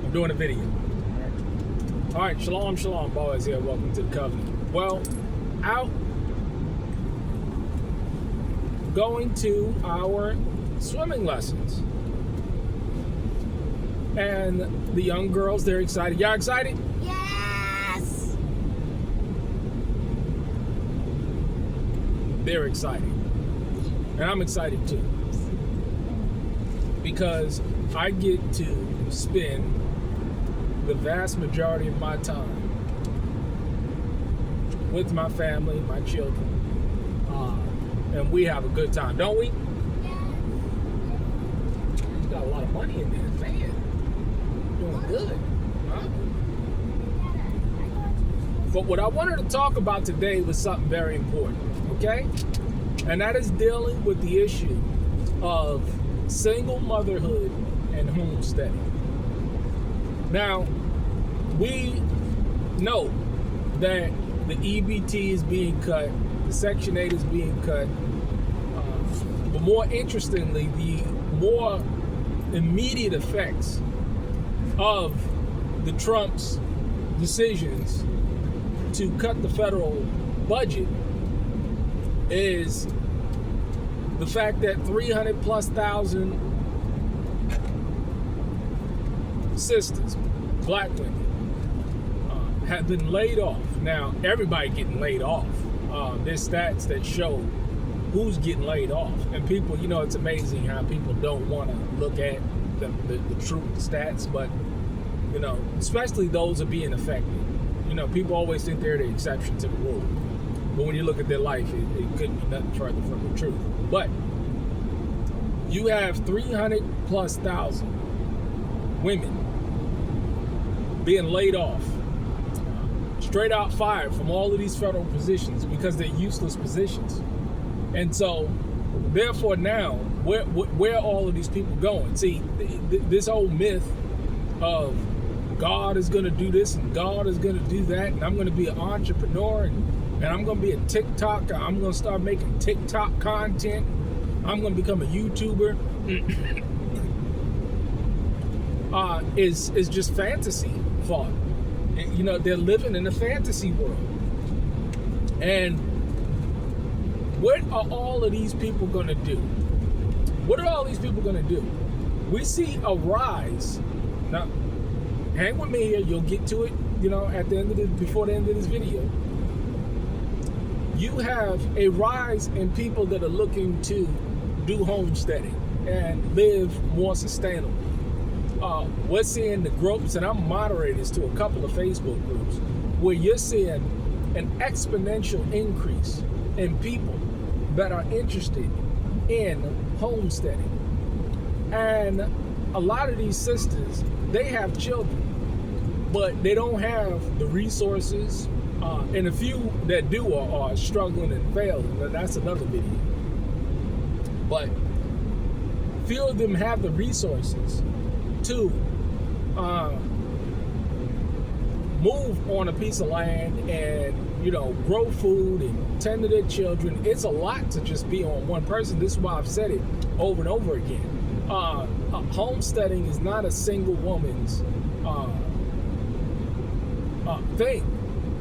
I'm doing a video. All right, shalom, boys here. Welcome to the covenant. Well, out going to our swimming lessons. And the young girls, they're excited. Y'all excited? Yes! They're excited. And I'm excited too. Because I get to spend the vast majority of my time with my family, my children. And we have a good time, don't we? Yes. You got a lot of money in there, man. Doing good. Huh? But what I wanted to talk about today was something very important, okay? And that is dealing with the issue of single motherhood and homesteading. Now, we know that the EBT is being cut, the Section 8 is being cut, but more interestingly, the more immediate effects of the Trump's decisions to cut the federal budget is the fact that 300,000+ sisters, black women, have been laid off. Now, everybody getting laid off. There's stats that show who's getting laid off. And people, you know, it's amazing how people don't want to look at the truth stats, but, you know, especially those are being affected. You know, people always think they're the exception to the rule. But when you look at their life, it couldn't be nothing further from the truth. But you have 300,000+ women being laid off, straight out fired from all of these federal positions because they're useless positions. And so, therefore now, where are all of these people going? See, this whole myth of God is going to do this and God is going to do that, and I'm going to be an entrepreneur and I'm going to be a TikToker. I'm going to start making TikTok content. I'm going to become a YouTuber. Is just fantasy thought. You know, they're living in a fantasy world. And what are all of these people going to do? What are all these people going to do? We see a rise. Now, hang with me here. You'll get to it, you know, at the end of before the end of this video. You have a rise in people that are looking to do homesteading and live more sustainably. We're seeing the groups, and I'm moderators to a couple of Facebook groups, where you're seeing an exponential increase in people that are interested in homesteading. And a lot of these sisters, they have children, but they don't have the resources, and a few that do are struggling and failing. But that's another video. But few of them have the resources to move on a piece of land and, you know, grow food and tend to their children. It's a lot to just be on one person. This is why I've said it over and over again. Homesteading is not a single woman's thing.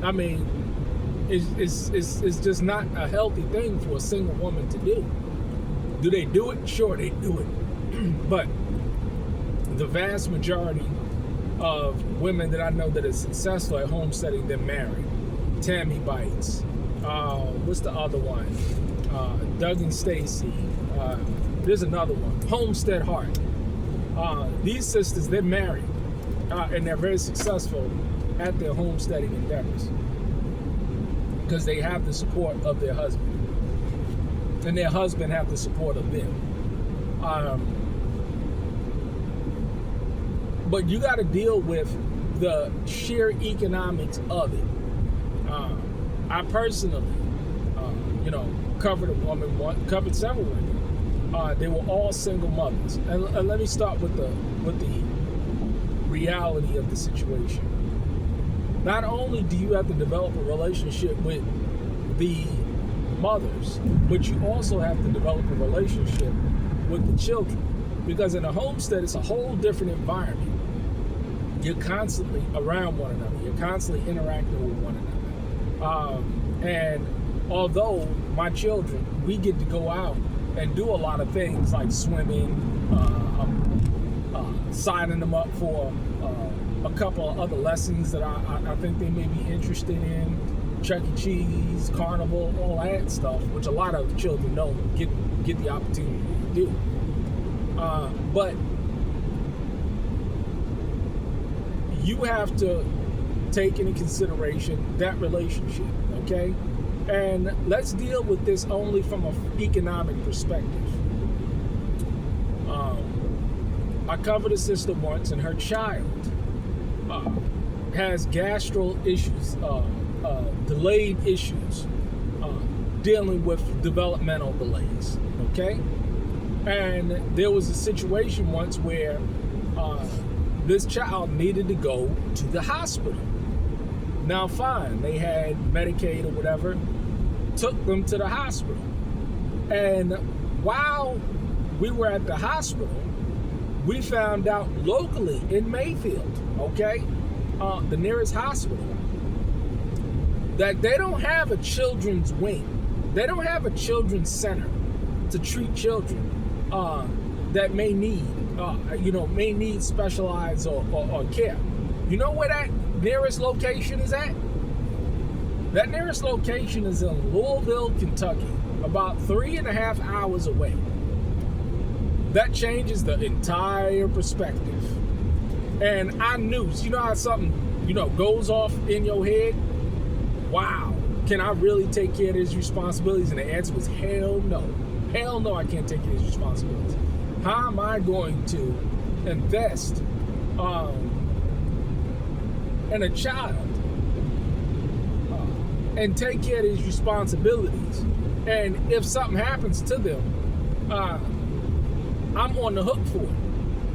I mean, it's just not a healthy thing for a single woman to do. Do they do it? Sure, they do it. But the vast majority of women that I know that are successful at homesteading, they're married. Tammy Bites. What's the other one? Doug and Stacy. There's another one. Homestead Heart. These sisters, they're married. And they're very successful at their homesteading endeavors. Because they have the support of their husband. And their husband have the support of them. But you got to deal with the sheer economics of it. I personally, you know, covered covered several women. They were all single mothers. And let me start with the reality of the situation. Not only do you have to develop a relationship with the mothers, but you also have to develop a relationship with the children. Because in a homestead, it's a whole different environment. you're constantly around one another. You're constantly interacting with one another. And although my children, we get to go out and do a lot of things like swimming, signing them up for a couple of other lessons that I think they may be interested in, Chuck E. Cheese, Carnival, all that stuff, which a lot of children don't get the opportunity to do. But you have to take into consideration that relationship, okay? And let's deal with this only from an economic perspective. I covered a sister once, and her child has gastro issues, delayed issues, dealing with developmental delays, okay? And there was a situation once where this child needed to go to the hospital. Now, fine, they had Medicaid or whatever, took them to the hospital. And while we were at the hospital, we found out locally in Mayfield, okay, the nearest hospital, that they don't have a children's wing. They don't have a children's center to treat children that may need specialized or care. You know where that nearest location is at? That nearest location is in Louisville, Kentucky, about 3.5 hours away. That changes the entire perspective. And I knew, you know how something, goes off in your head? Wow, can I really take care of these responsibilities? And the answer was hell no. Hell no, I can't take care of these responsibilities. How am I going to invest in a child and take care of these responsibilities? And if something happens to them, I'm on the hook for it.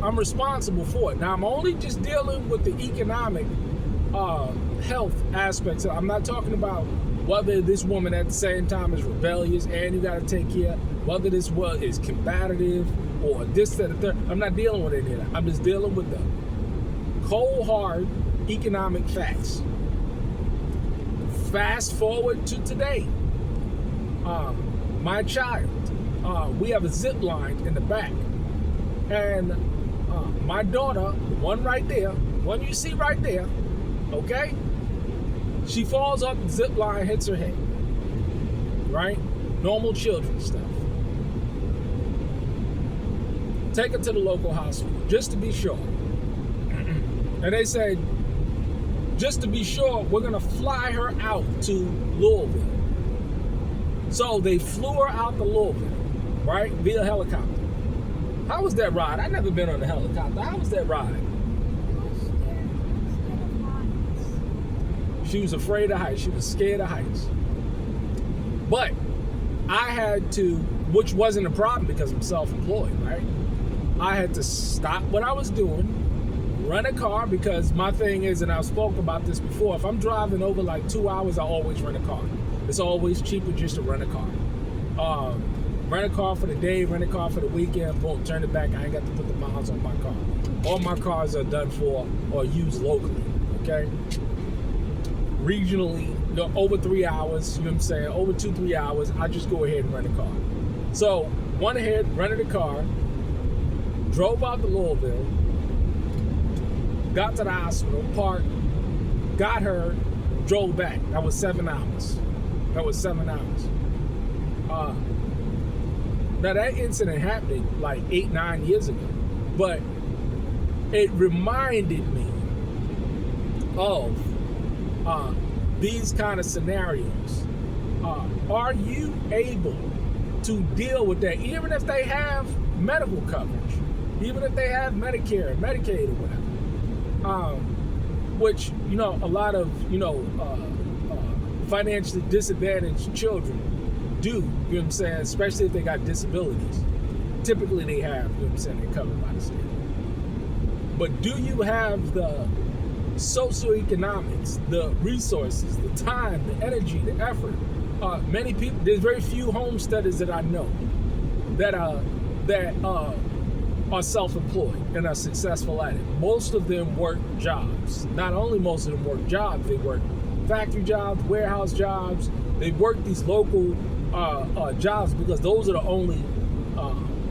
I'm responsible for it. Now, I'm only just dealing with the economic health aspects. I'm not talking about whether this woman at the same time is rebellious and you got to take care, whether this one is combative or this, that, or third. I'm not dealing with any of that. I'm just dealing with the cold, hard economic facts. Fast forward to today. My child, we have a zip line in the back. And my daughter, the one right there, one you see right there, okay? She falls off the zip line, hits her head, right? Normal children stuff. Take her to the local hospital, just to be sure. And they said, just to be sure, we're gonna fly her out to Louisville. So they flew her out to Louisville, right? Via helicopter. How was that ride? I've never been on a helicopter. How was that ride? She was afraid of heights. She was scared of heights. But I had to, which wasn't a problem because I'm self-employed, right? I had to stop what I was doing, rent a car, because my thing is, and I've spoken about this before, if I'm driving over like 2 hours, I always rent a car. It's always cheaper just to rent a car. Rent a car for the day, rent a car for the weekend, boom, turn it back. I ain't got to put the miles on my car. All my cars are done for or used locally, okay? Regionally, over 3 hours, you know what I'm saying? Over 2-3 hours, I just go ahead and rent a car. So, went ahead, rented a car, drove out to Louisville, got to the hospital, parked, got her, drove back. That was 7 hours. Now that incident happened like 8-9 years ago, but it reminded me of these kind of scenarios. Are you able to deal with that, even if they have medical coverage, even if they have Medicare and Medicaid or whatever? Which, a lot of, financially disadvantaged children do, you know what I'm saying, especially if they got disabilities. Typically they have, you know what I'm saying, they're covered by the state. But do you have the socioeconomics, the resources, the time, the energy, the effort? Many people, there's very few homesteaders that I know that are self-employed and are successful at it. Most of them work jobs. Not only most of them work jobs, they work factory jobs, warehouse jobs. They work these local jobs because those are the only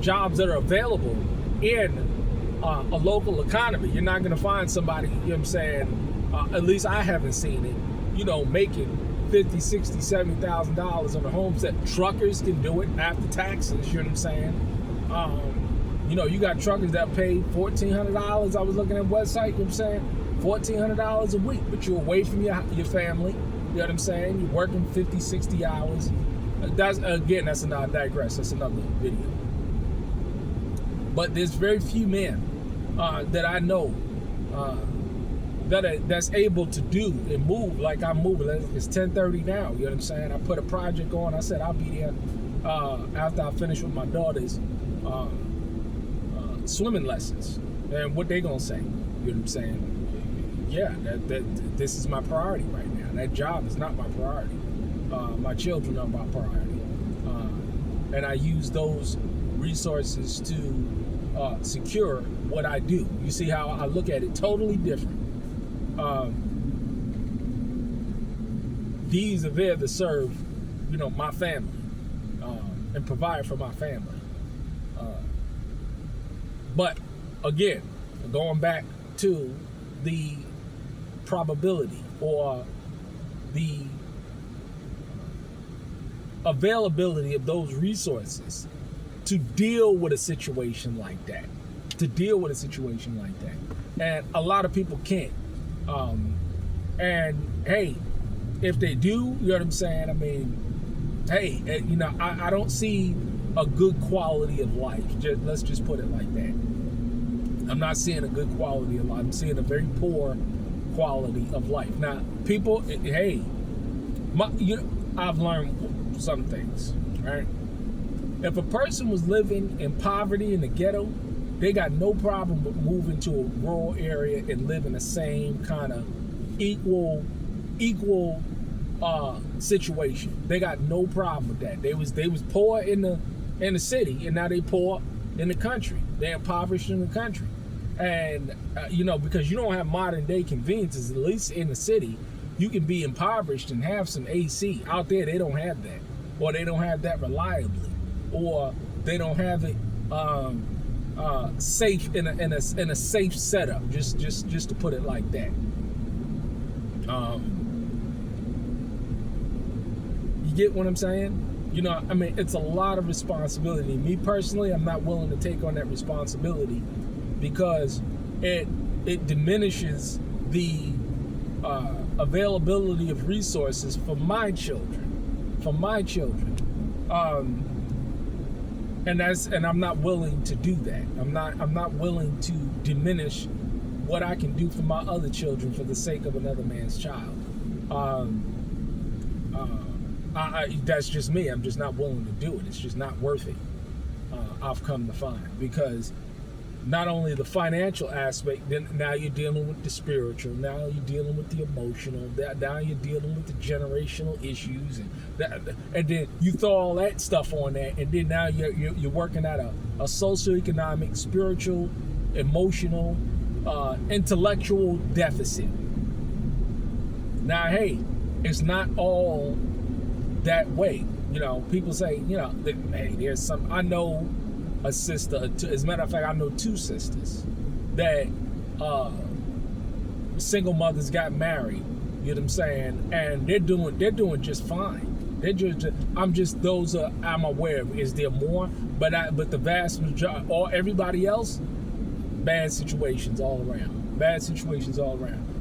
jobs that are available in a local economy. You're not going to find somebody, you know what I'm saying, at least I haven't seen it, you know, making $50,000, $60,000, $70,000 on a homestead. Truckers can do it after taxes, you know what I'm saying? You know, you got truckers that pay $1,400. I was looking at a website, you know what I'm saying? $1,400 a week, but you're away from your family, you know what I'm saying? You're working 50, 60 hours. That's another digress. That's another video. But there's very few men that I know that's able to do and move like I'm moving. It's 10:30 now. You know what I'm saying? I put a project on. I said I'll be there after I finish with my daughter's swimming lessons. And what they gonna say? You know what I'm saying? Yeah, that this is my priority right now. That job is not my priority. My children are my priority, and I use those resources to secure what I do. You see how I look at it? Totally different. These are there to serve, you know, my family and provide for my family. But again, going back to the probability or the availability of those resources to deal with a situation like that. And a lot of people can't. And hey, if they do, you know what I'm saying? I mean, hey, you know, I don't see a good quality of life. Let's just put it like that. I'm not seeing a good quality of life. I'm seeing a very poor quality of life. Now, people, hey, I've learned some things, right? If a person was living in poverty in the ghetto, they got no problem with moving to a rural area and live in the same kind of equal situation. They got no problem with that. They was poor in the city, and now they poor in the country. They're impoverished in the country. And you know, because you don't have modern day conveniences, at least in the city, you can be impoverished and have some AC. Out there, they don't have that, or they don't have that reliably, or they don't have it safe in a safe setup. Just to put it like that. You get what I'm saying? You know, I mean, it's a lot of responsibility. Me personally, I'm not willing to take on that responsibility because it diminishes the availability of resources for my children. And I'm not willing to do that. I'm not willing to diminish what I can do for my other children for the sake of another man's child. That's just me. I'm just not willing to do it. It's just not worth it. I've come to find, because not only the financial aspect, then now you're dealing with the spiritual, now you're dealing with the emotional, now you're dealing with the generational issues, and then you throw all that stuff on that, and then now you're working at a socioeconomic, spiritual, emotional, intellectual deficit. Now, hey, it's not all that way. You know, people say, you know, that, hey, there's some, I know a sister, as a matter of fact, I know two sisters that single mothers got married, you know what I'm saying, and they're doing just fine. I'm aware of. Is there more? But the vast majority, or everybody else, bad situations all around,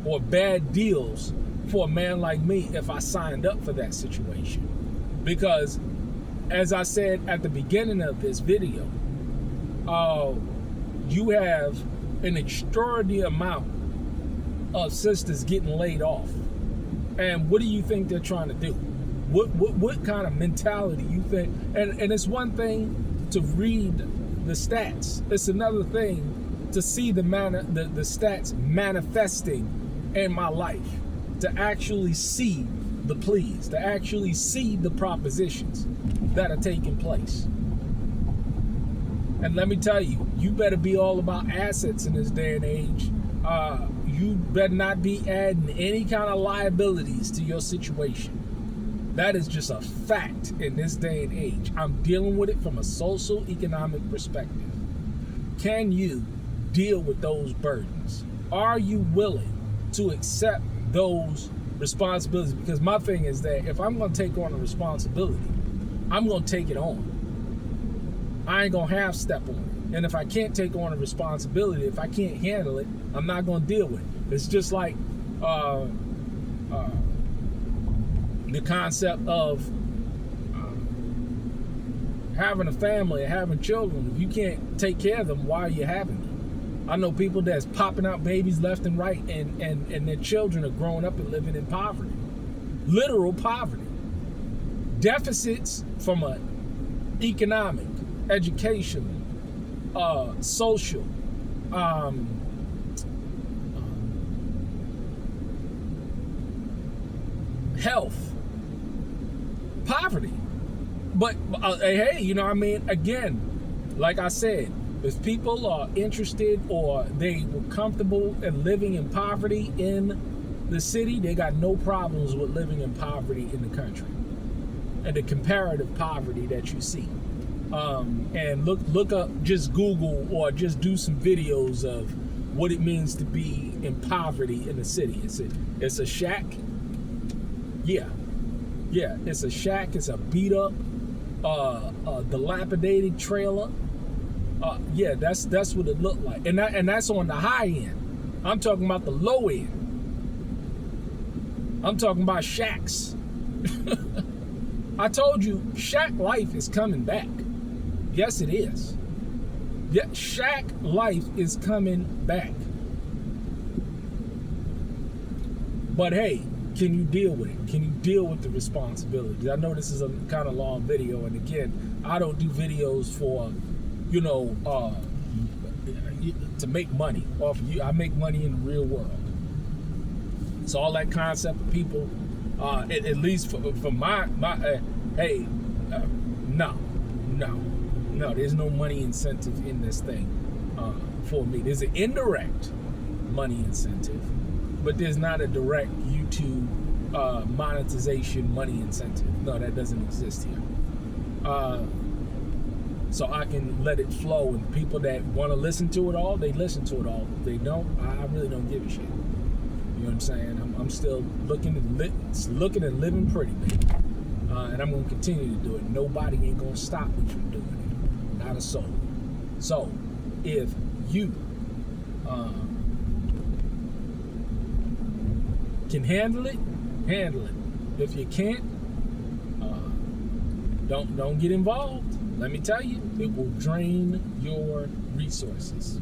or bad deals for a man like me if I signed up for that situation. Because, as I said at the beginning of this video, you have an extraordinary amount of sisters getting laid off. And what do you think they're trying to do? What kind of mentality you think? And it's one thing to read the stats. It's another thing to see the stats manifesting in my life, to actually see the pleas, to actually see the propositions that are taking place. And let me tell you, you better be all about assets in this day and age. You better not be adding any kind of liabilities to your situation. That is just a fact in this day and age. I'm dealing with it from a social economic perspective. Can you deal with those burdens? Are you willing to accept those responsibilities? Because my thing is that if I'm going to take on a responsibility, I'm going to take it on. I ain't going to half step on it. And if I can't take on a responsibility, if I can't handle it, I'm not going to deal with it. It's just like the concept of having a family and having children. If you can't take care of them, why are you having them? I know people that's popping out babies left and right, and their children are growing up and living in poverty. Literal poverty. Deficits from an economic, educational, social, health, poverty. But hey, you know what I mean? Again, like I said, if people are interested or they were comfortable in living in poverty in the city, they got no problems with living in poverty in the country and the comparative poverty that you see. And look up, just Google or just do some videos of what it means to be in poverty in the city. It's a shack. Yeah, it's a shack. It's a beat up, dilapidated trailer. Yeah, that's what it looked like, and that's on the high end. I'm talking about the low end. I'm talking about shacks. I told you, shack life is coming back. Yes, it is. Yeah, shack life is coming back. But hey, can you deal with it? Can you deal with the responsibilities? I know this is a kind of long video, and again, I don't do videos for, to make money off of you. I make money in the real world. So all that concept of people, at least for my no, there's no money incentive in this thing for me. There's an indirect money incentive, but there's not a direct YouTube monetization money incentive. No, that doesn't exist here. So I can let it flow, and people that want to listen to it all, they listen to it all. If they don't, I really don't give a shit. You know what I'm saying? I'm still looking and living pretty, baby. And I'm going to continue to do it. Nobody ain't going to stop me from doing it. Not a soul. So, if you can handle it, handle it. If you can't, don't get involved. Let me tell you, it will drain your resources.